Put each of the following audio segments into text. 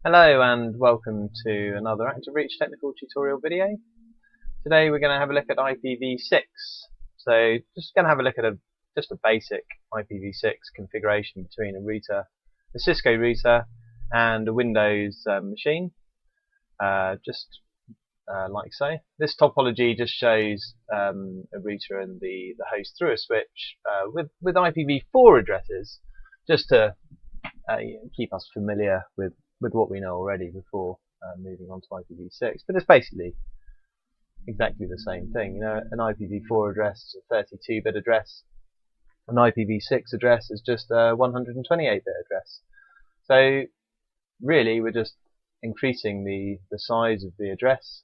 Hello and welcome to another ActiveReach technical tutorial video. Today we're going to have a look at IPv6. So just going to have a look at just a basic IPv6 configuration between a router, a Cisco router and a Windows machine. Like so. This topology just shows a router and the host through a switch with IPv4 addresses, just to keep us familiar with what we know already before moving on to IPv6. But it's basically exactly the same thing. You know, an IPv4 address is a 32-bit address. An IPv6 address is just a 128-bit address. So really, we're just increasing the size of the address,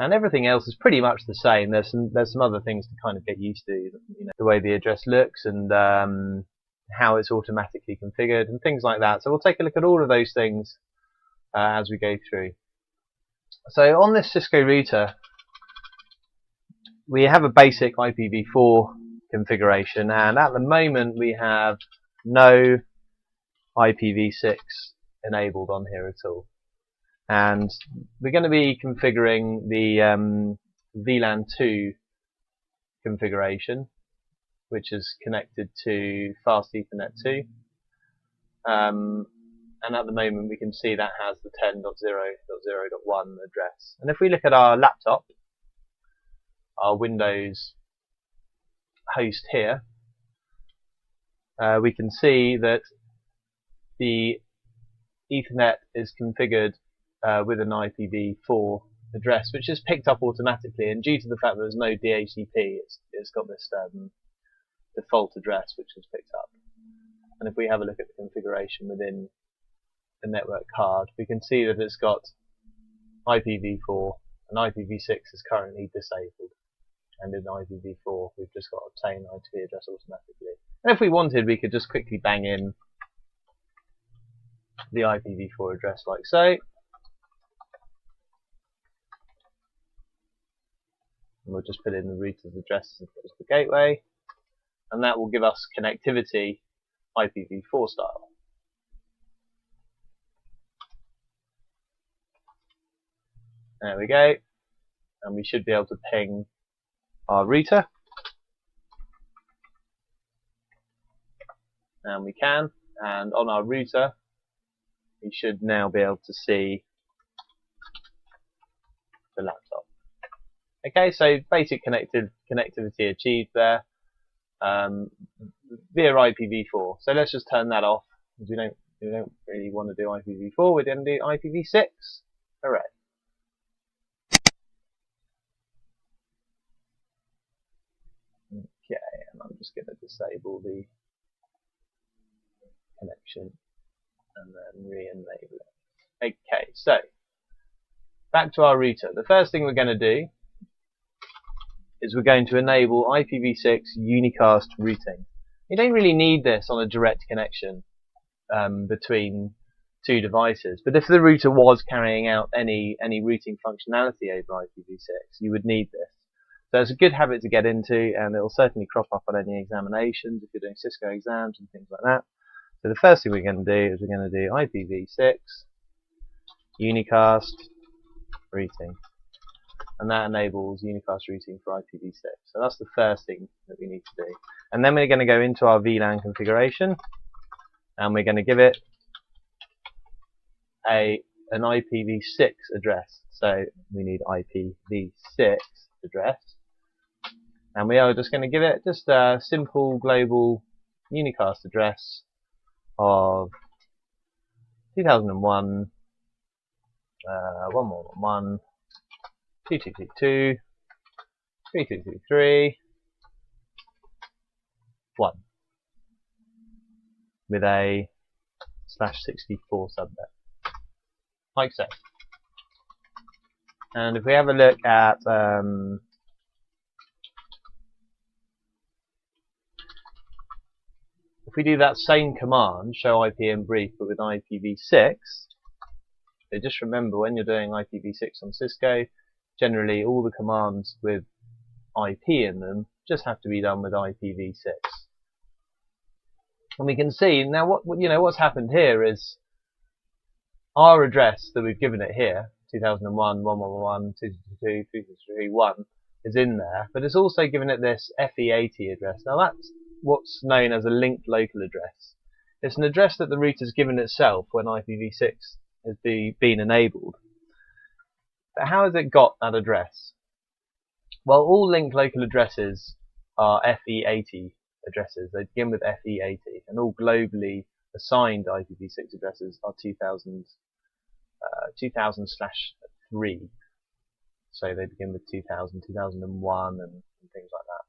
and everything else is pretty much the same. There's some other things to kind of get used to. You know, the way the address looks and how it's automatically configured and things like that. So we'll take a look at all of those things as we go through. So on this Cisco router, we have a basic IPv4 configuration, and at the moment we have no IPv6 enabled on here at all. And we're going to be configuring the VLAN 2 configuration, which is connected to Fast Ethernet 2. And at the moment we can see that has the 10.0.0.1 address. And if we look at our laptop, our Windows host here, we can see that the Ethernet is configured with an IPv4 address, which is picked up automatically, and due to the fact that there's no DHCP, it's got this default address which is picked up. And if we have a look at the configuration within the network card, we can see that it's got IPv4 and IPv6 is currently disabled, and in IPv4 we've just got obtain IP address automatically. And if we wanted, we could just quickly bang in the IPv4 address like so. And we'll just put in the router's address as the gateway, and that will give us connectivity IPv4 style. There we go, and we should be able to ping our router, and we can, and on our router we should now be able to see the laptop. Okay, so basic connectivity achieved there via IPv4. So let's just turn that off, because we don't really want to do IPv4. We're going to do IPv6. Hooray! Okay, and I'm just going to disable the connection and then re-enable it. Okay, so back to our router. The first thing we're going to do is we're going to enable IPv6 unicast routing. You don't really need this on a direct connection between two devices, but if the router was carrying out any routing functionality over IPv6, you would need this. So it's a good habit to get into, and it will certainly crop up on any examinations if you're doing Cisco exams and things like that. So the first thing we're going to do is we're going to do IPv6 unicast routing, and that enables unicast routing for IPv6. So that's the first thing that we need to do. And then we're going to go into our VLAN configuration, and we're going to give it an IPv6 address. So we need IPv6 address, and we are just going to give it just a simple global unicast address of 2001 1111 2222 3223 1 with a /64 subnet, like so. And if we have a look at if we do that same command, show IP in brief, but with IPv6, so just remember, when you're doing IPv6 on Cisco, generally all the commands with IP in them just have to be done with IPv6. And we can see now what's happened here is our address that we've given it here, 2001, 1111, 222, 331, is in there, but it's also given it this FE80 address. Now that's what's known as a linked local address. It's an address that the router's given itself when IPv6 has been enabled. But how has it got that address? Well, all linked local addresses are FE80 addresses. They begin with FE80, and all globally assigned IPv6 addresses are 2000/3. So they begin with 2000, 2001, and things like that.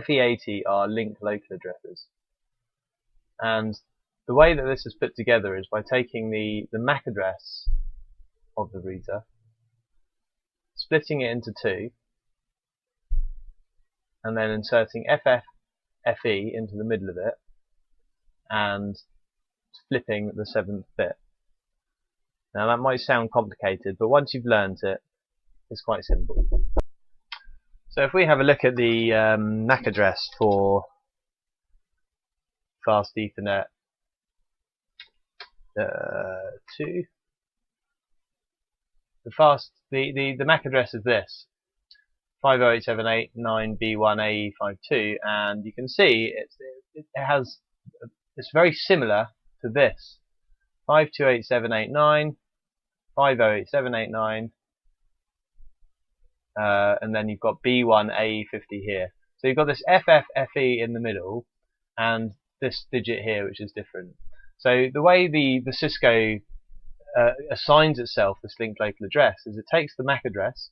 FE80 are linked local addresses. And the way that this is put together is by taking the MAC address of the router, splitting it into two, and then inserting FFFE into the middle of it, and flipping the 7th bit. Now that might sound complicated, but once you've learned it, it's quite simple. So if we have a look at the MAC address for Fast Ethernet 2, the MAC address is this: 508.789B1AE52, and you can see it's very similar to this: 528.789, 508.789, and then you've got B1AE50 here. So you've got this FFFE in the middle, and this digit here, which is different. So the way the Cisco assigns itself this linked local address is it takes the MAC address,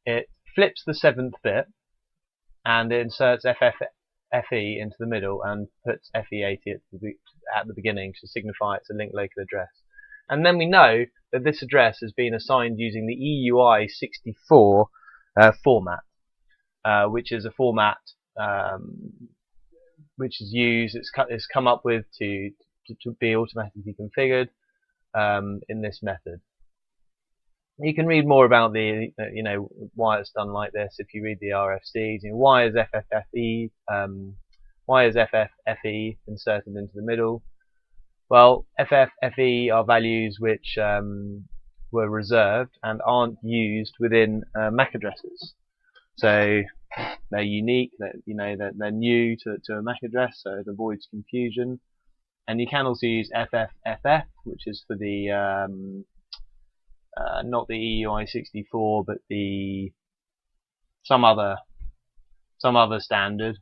it flips the 7th bit, and it inserts FFFE into the middle and puts FE80 at the beginning to signify it's a linked local address. And then we know that this address has been assigned using the EUI64 format, which is a format which is used, it's come up with to be automatically configured in this method. You can read more about the why it's done like this if you read the RFCs. Why is FFFE inserted into the middle? Well, FFFE are values which were reserved and aren't used within MAC addresses. So they're unique. They're new to a MAC address, so it avoids confusion. And you can also use FFFF, which is for the not the EUI64, but some other standard,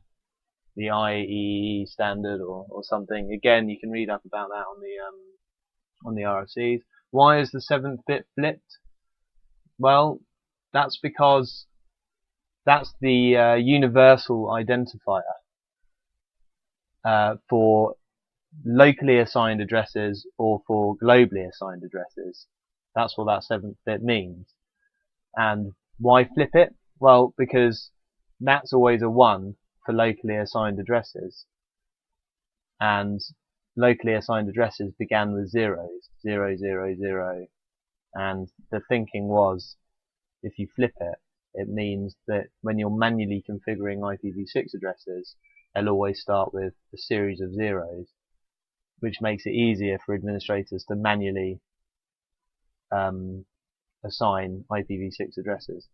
the IEEE standard or something. Again, you can read up about that on the RFCs. Why is the 7th bit flipped? Well, that's because that's the universal identifier for locally assigned addresses or for globally assigned addresses. That's what that 7th bit means. And why flip it? Well, because that's always a 1 for locally assigned addresses, and locally assigned addresses began with zeros, 0, 0, 0, and the thinking was, if you flip it, it means that when you're manually configuring IPv6 addresses, they'll always start with a series of zeros, which makes it easier for administrators to manually assign IPv6 addresses.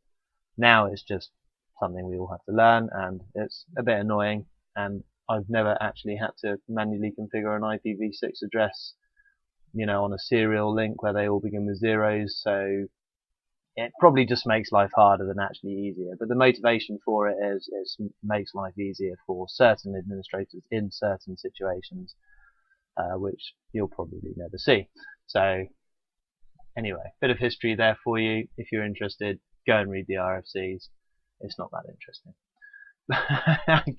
Now it's just something we all have to learn, and it's a bit annoying, and I've never actually had to manually configure an IPv6 address, on a serial link where they all begin with zeros, so it probably just makes life harder than actually easier. But the motivation for it is makes life easier for certain administrators in certain situations, which you'll probably never see. So anyway, bit of history there for you. If you're interested, go and read the RFCs. It's not that interesting.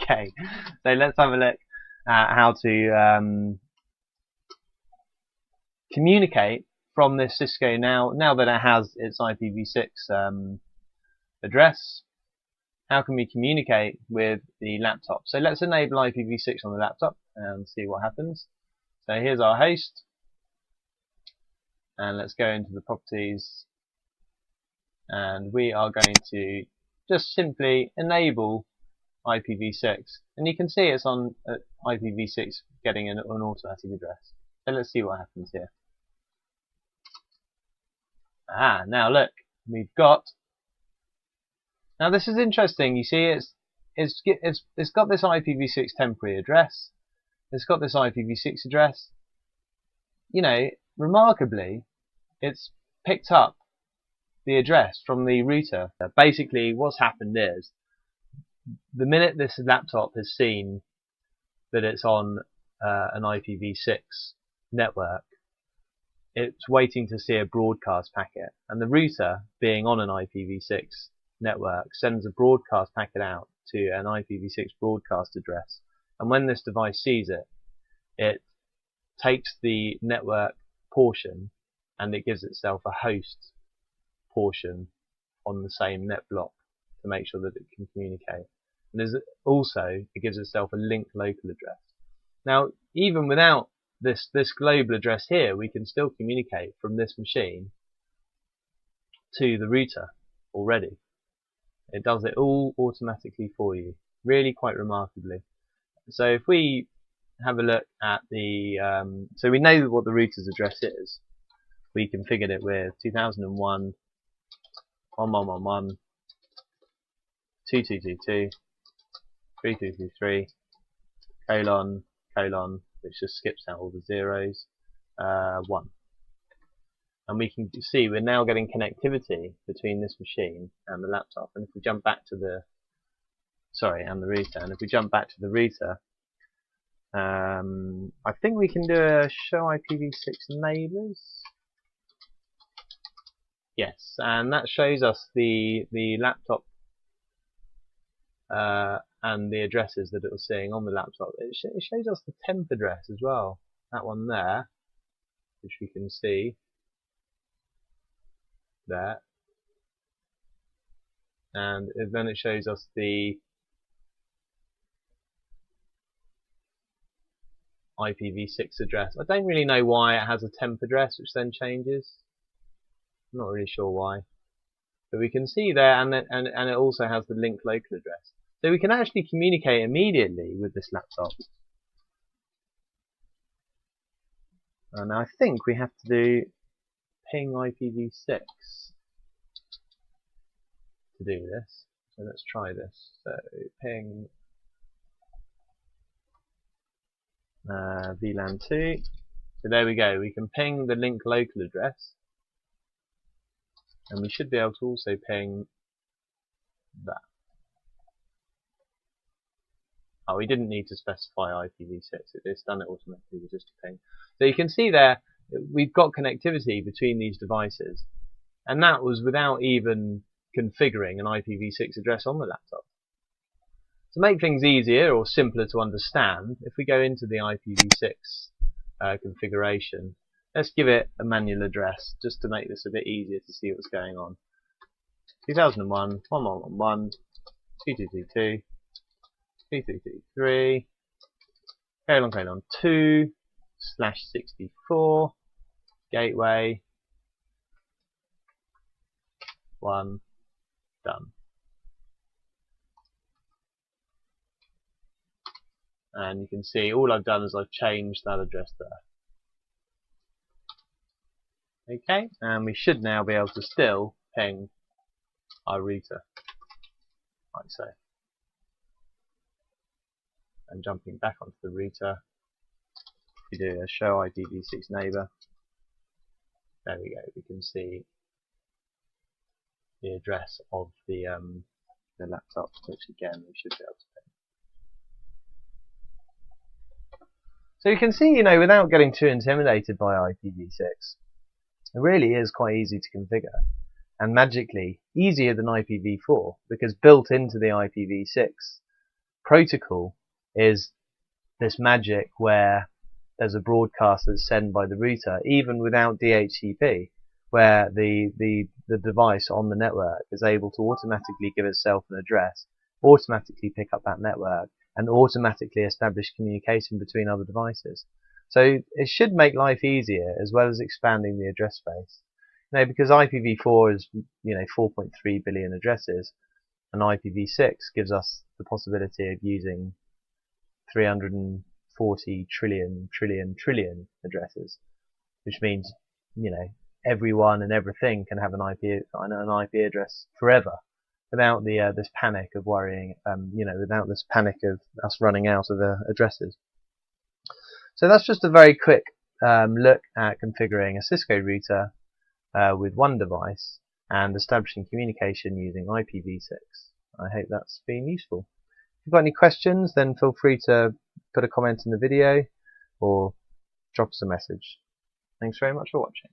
Okay, so let's have a look at how to communicate from this Cisco now that it has its IPv6 address. How can we communicate with the laptop? So let's enable IPv6 on the laptop and see what happens. So here's our host, and let's go into the properties, and we are going to just simply enable IPv6, and you can see it's on IPv6 getting an automatic address. So let's see what happens here. Now look, we've got. Now this is interesting. You see, it's got this IPv6 temporary address. It's got this IPv6 address. You know, remarkably, it's picked up the address from the router. Basically, what's happened is, the minute this laptop has seen that it's on an IPv6 network, it's waiting to see a broadcast packet, and the router, being on an IPv6 network, sends a broadcast packet out to an IPv6 broadcast address, and when this device sees it, it takes the network portion and it gives itself a host portion on the same net block to make sure that it can communicate. And there's also, it gives itself a linked local address. Now, even without this global address here, we can still communicate from this machine to the router already. It does it all automatically for you, really quite remarkably. So if we have a look at the, so we know what the router's address is. We configured it with 2001, 1111, 2222, 3223, colon, which just skips out all the zeros, 1. And we can see we're now getting connectivity between this machine and the laptop. And if we jump back to the, and the router, and if we jump back to the router, I think we can do a show IPv6 neighbors. Yes, and that shows us the laptop and the addresses that it was seeing on the laptop. It shows us the temp address as well, that one there, which we can see there, and then it shows us the IPv6 address. I don't really know why it has a temp address which then changes. I'm not really sure why, but we can see there, and it also has the linked local address. So we can actually communicate immediately with this laptop. And I think we have to do ping IPv6 to do this. So let's try this. So ping VLAN 2. So there we go. We can ping the linked local address, and we should be able to also ping that. Oh, we didn't need to specify IPv6. It's done it automatically with just a ping. So you can see there, we've got connectivity between these devices, and that was without even configuring an IPv6 address on the laptop. To make things easier or simpler to understand, if we go into the IPv6 configuration, let's give it a manual address just to make this a bit easier to see what's going on. 2001, 1111, 2222, 2323, colon 2, /64, gateway, 1, done. And you can see all I've done is I've changed that address there. Okay, and we should now be able to still ping our router, like so. And jumping back onto the router, we do a show IPv6 neighbor. There we go. We can see the address of the laptop, which again we should be able to ping. So you can see, you know, without getting too intimidated by IPv6, it really is quite easy to configure, and magically easier than IPv4, because built into the IPv6 protocol is this magic where there's a broadcast that's sent by the router, even without DHCP, where the device on the network is able to automatically give itself an address, automatically pick up that network, and automatically establish communication between other devices. So it should make life easier, as well as expanding the address space. You know, because IPv4 is, you know, 4.3 billion addresses, and IPv6 gives us the possibility of using 340 trillion addresses, which means, you know, everyone and everything can have an IP address forever, without the this panic of worrying, without this panic of us running out of addresses. So that's just a very quick look at configuring a Cisco router with one device and establishing communication using IPv6. I hope that's been useful. If you've got any questions, then feel free to put a comment in the video or drop us a message. Thanks very much for watching.